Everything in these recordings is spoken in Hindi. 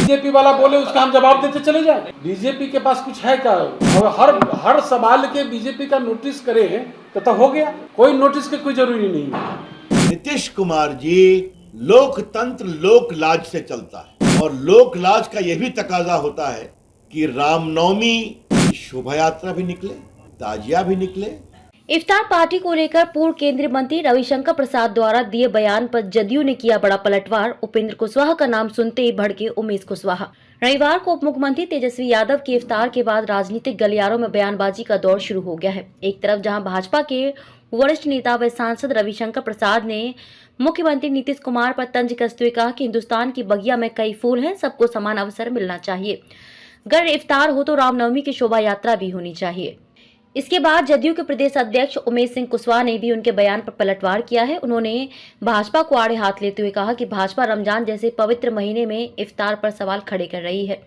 बीजेपी वाला बोले उसका हम जवाब देते चले जाए। बीजेपी के पास कुछ है क्या? और हर सवाल के बीजेपी का नोटिस करे तो हो गया। कोई नोटिस की कोई जरूरी नहीं है। नीतीश कुमार जी लोकतंत्र लोक लाज से चलता है और लोक लाज का यह भी तकाजा होता है कि रामनवमी की शोभा यात्रा भी निकले, ताजिया भी निकले। इफ्तार पार्टी को लेकर पूर्व केंद्रीय मंत्री रविशंकर प्रसाद द्वारा दिए बयान पर जदयू ने किया बड़ा पलटवार। उपेंद्र कुशवाहा का नाम सुनते ही भड़के उमेश कुशवाहा। रविवार को उप मुख्यमंत्री तेजस्वी यादव के इफ्तार के बाद राजनीतिक गलियारों में बयानबाजी का दौर शुरू हो गया है। एक तरफ जहां भाजपा के वरिष्ठ नेता व सांसद रविशंकर प्रसाद ने मुख्यमंत्री नीतीश कुमार पर तंज कसते हुए कहा कि हिंदुस्तान की बगिया में कई फूल हैं, सबको समान अवसर मिलना चाहिए। अगर इफ्तार हो तो रामनवमी की शोभा यात्रा भी होनी चाहिए। इसके बाद जदयू के प्रदेश अध्यक्ष उमेश सिंह कुशवाहा ने भी उनके बयान पर पलटवार किया है। उन्होंने भाजपा को आड़े हाथ लेते हुए कहा कि भाजपा रमजान जैसे पवित्र महीने में इफ्तार पर सवाल खड़े कर रही है।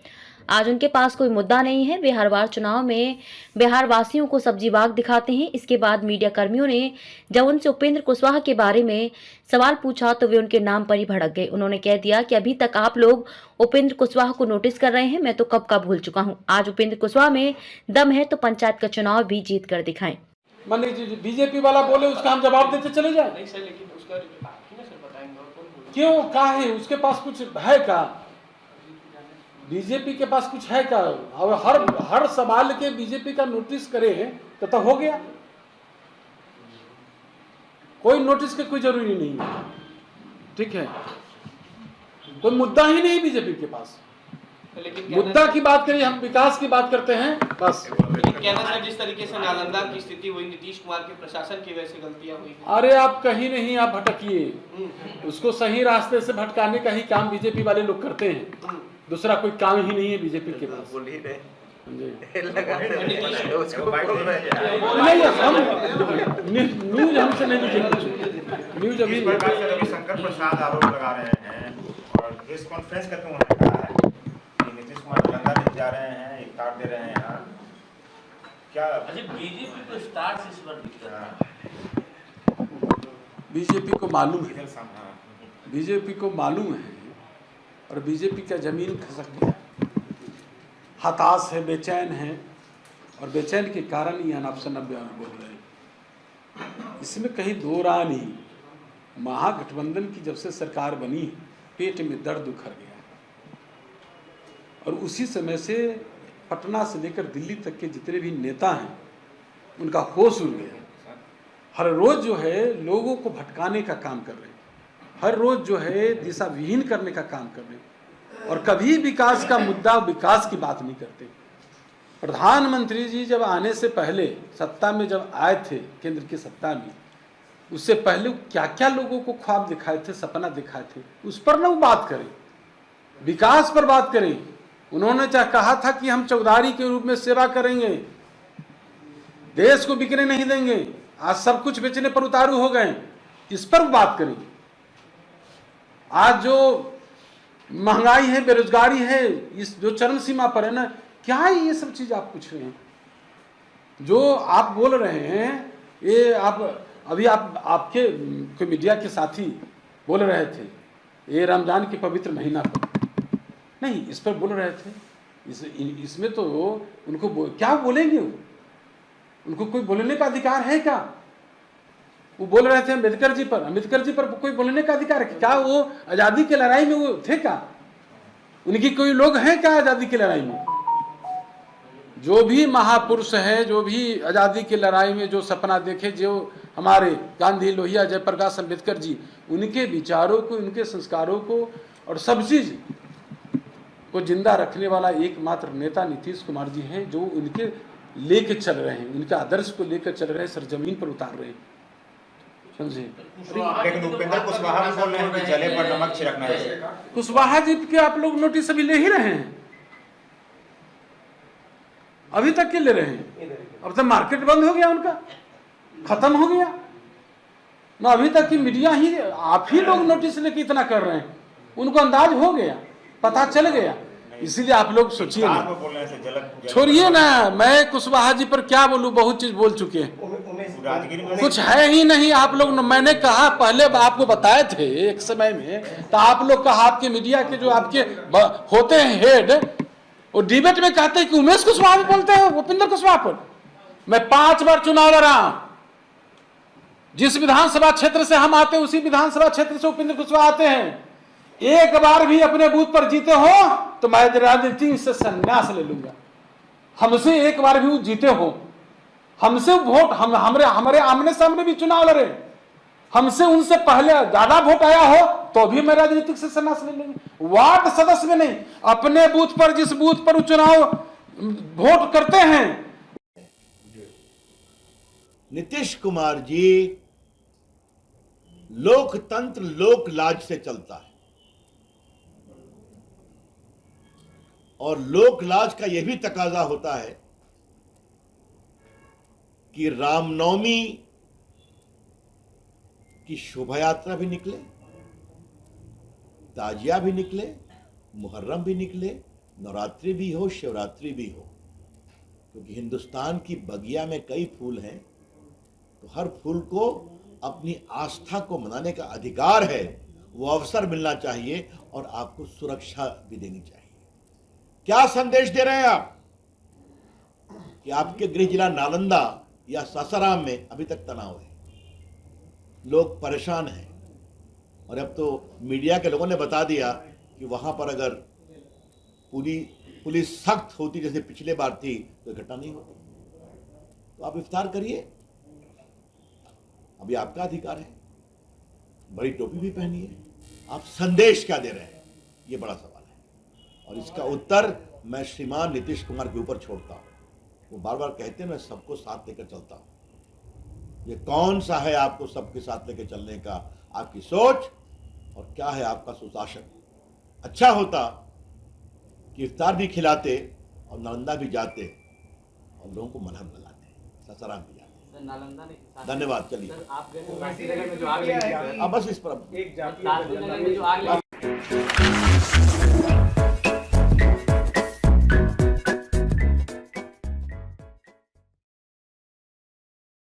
आज उनके पास कोई मुद्दा नहीं है। वे हर बार चुनाव में बिहार वासियों को सब्जी बाग दिखाते हैं। इसके बाद मीडिया कर्मियों ने जब उनसे उपेंद्र कुशवाहा के बारे में सवाल पूछा तो वे उनके नाम पर ही भड़क गए। उन्होंने कह दिया कि अभी तक आप लोग उपेंद्र कुशवाहा को नोटिस कर रहे हैं, मैं तो कब का भूल चुका हूं। आज उपेंद्र कुशवाहा में दम है तो पंचायत का चुनाव भी जीत कर दिखाएं। बीजेपी वाला बोले उसका हम जवाब देते चले जाए। नहीं सर, लेकिन उसका सर बताएंगे और कौन बोलेगा? क्यों क्या है उसके पास कुछ है क्या? बीजेपी के पास कुछ है क्या? और हर सवाल के बीजेपी का नोटिस करे तो हो गया। कोई नोटिस की कोई जरूरी नहीं है। ठीक है, कोई मुद्दा ही नहीं बीजेपी के पास। लेकिन मुद्दा की बात करिए, हम विकास की बात करते हैं बस। कहना सर, जिस तरीके से नालंदा की स्थिति हुई नीतीश कुमार के प्रशासन की वजह से गलतियां हुई। अरे आप कहीं नहीं, आप भटकिए। उसको सही रास्ते से भटकाने का ही काम बीजेपी वाले लोग करते हैं। दूसरा कोई काम ही नहीं है बीजेपी के पास। नहीं, हम न्यूज हमसे नहीं न्यूज अभी रविशंकर प्रसाद आरोप लगा रहे हैं और प्रेस कॉन्फ्रेंस करके उन्होंने कहा है कि नीतीश कुमार गंगा दिन जा रहे हैं, इफ्तार दे रहे हैं। यहाँ क्या बीजेपी को स्टार से इस बार दिख रहा है। बीजेपी को मालूम है, बीजेपी को मालूम है और बीजेपी का जमीन खसक गया, हताश है, बेचैन है और बेचैन के कारण ही अनापशनाप बयान बोल रहे हैं। इसमें कहीं दो राह नहीं। महागठबंधन की जब से सरकार बनी पेट में दर्द उखड़ गया और उसी समय से पटना से लेकर दिल्ली तक के जितने भी नेता हैं उनका होश उड़ गया। हर रोज जो है लोगों को भटकाने का काम कर रहे हैं, हर रोज जो है दिशा विहीन करने का काम कर रहे हैं और कभी विकास का मुद्दा, विकास की बात नहीं करते। प्रधानमंत्री जी जब आने से पहले सत्ता में जब आए थे, केंद्र की सत्ता में, उससे पहले क्या क्या लोगों को ख्वाब दिखाए थे, सपना दिखाए थे, उस पर ना वो बात करें, विकास पर बात करें। उन्होंने कहा था कि हम चौधारी के रूप में सेवा करेंगे, देश को बिकने नहीं देंगे। आज सब कुछ बेचने पर उतारू हो गए, इस पर बात करें। आज जो महंगाई है, बेरोजगारी है, इस जो चरम सीमा पर है ना, क्या है ये सब चीज आप पूछ रहे हैं? जो आप बोल रहे हैं ये आप अभी आपके कोई मीडिया के साथी बोल रहे थे ये रमजान के पवित्र महीना पर नहीं, इस पर बोल रहे थे। इसमें तो उनको क्या बोलेंगे? उनको कोई बोलने का अधिकार है क्या? वो बोल रहे थे अम्बेडकर जी पर कोई बोलने का अधिकार है क्या? वो आजादी की लड़ाई में वो थे क्या? उनकी कोई लोग हैं क्या आजादी की लड़ाई में? जो भी महापुरुष है, जो भी आजादी की लड़ाई में जो सपना देखे, जो हमारे गांधी, लोहिया, जयप्रकाश अम्बेडकर जी, उनके विचारों को, उनके संस्कारों को और सब चीज को जिंदा रखने वाला एकमात्र नेता नीतीश कुमार जी हैं, जो उनके लेके चल रहे हैं, उनके आदर्श को लेकर चल रहे हैं, सरजमीन पर उतार रहे हैं। समझे? लेकिन उपेंद्र कुशवाहा भी बोल रहे हैं कि जले पर नमक छिड़कना है। कुशवाहा जी के आप लोग नोटिस अभी ले ही रहे हैं, अभी तक के ले रहे हैं। अब तो मार्केट बंद हो गया, उनका खत्म हो गया ना। अभी तक की मीडिया ही, आप ही लोग नोटिस लेके इतना कर रहे हैं, उनको अंदाज हो गया, पता चल गया। इसीलिए आप लोग सोचिए ना, छोड़िए ना, मैं कुशवाहा जी पर क्या बोलूं, बहुत चीज बोल चुके हैं। राजगीर में कुछ है ही नहीं। आप लोग मैंने कहा पहले आपको बताए थे एक समय में, तो आप लोग कहा आपके मीडिया के जो आपके होते हैं हेड, वो डिबेट में कहते हैं कि उमेश कुशवाहा भी बोलते हैं उपेंद्र कुशवाहा पर। मैं 5 बार चुनाव लड़ा हूं, जिस विधानसभा क्षेत्र से हम आते हैं उसी विधानसभा क्षेत्र से उपेंद्र कुशवाहा आते हैं। एक बार भी अपने बूथ पर जीते हो तो मैं राजनीति से संन्यास ले लूंगा। हमसे एक बार भी वो जीते हो, हमसे वोट हमारे आमने सामने भी चुनाव लड़े, हमसे उनसे पहले ज्यादा वोट आया हो तो भी मैं राजनीतिक से संन्यास ले लूंगा। वार्ड सदस्य में नहीं, अपने बूथ पर जिस बूथ पर चुनाव वोट करते हैं। नीतीश कुमार जी लोकतंत्र लोक लाज से चलता है, और लोक लाज का यह भी तकाजा होता है कि रामनवमी की शोभा यात्रा भी निकले, ताजिया भी निकले, मुहर्रम भी निकले, नवरात्रि भी हो, शिवरात्रि भी हो, क्योंकि हिंदुस्तान की बगिया में कई फूल हैं, तो हर फूल को अपनी आस्था को मनाने का अधिकार है। वो अवसर मिलना चाहिए और आपको सुरक्षा भी देनी चाहिए। क्या संदेश दे रहे हैं आप कि आपके गृह जिला नालंदा या सासाराम में अभी तक तनाव है, लोग परेशान हैं, और अब तो मीडिया के लोगों ने बता दिया कि वहां पर अगर पूरी पुलिस सख्त होती जैसे पिछले बार थी तो घटना नहीं होती। तो आप इफ्तार करिए, अभी आपका अधिकार है, बड़ी टोपी भी पहनिए। आप संदेश क्या दे रहे हैं, ये बड़ा सवाल है, और इसका उत्तर मैं श्रीमान नीतीश कुमार के ऊपर छोड़ता हूं। वो बार बार कहते हैं मैं सबको साथ लेकर चलता हूं। ये कौन सा है आपको सबके साथ लेकर चलने का आपकी सोच, और क्या है आपका सुशासन? अच्छा होता कि इफ्तार भी खिलाते और नालंदा भी जाते और लोगों को मलहम लगाते, सासाराम भी जाते। नालंदा ने धन्यवाद। चलिए आप गए थे, जो आग लगी थी, अब बस इस पर ताजमहल में जो आग लगी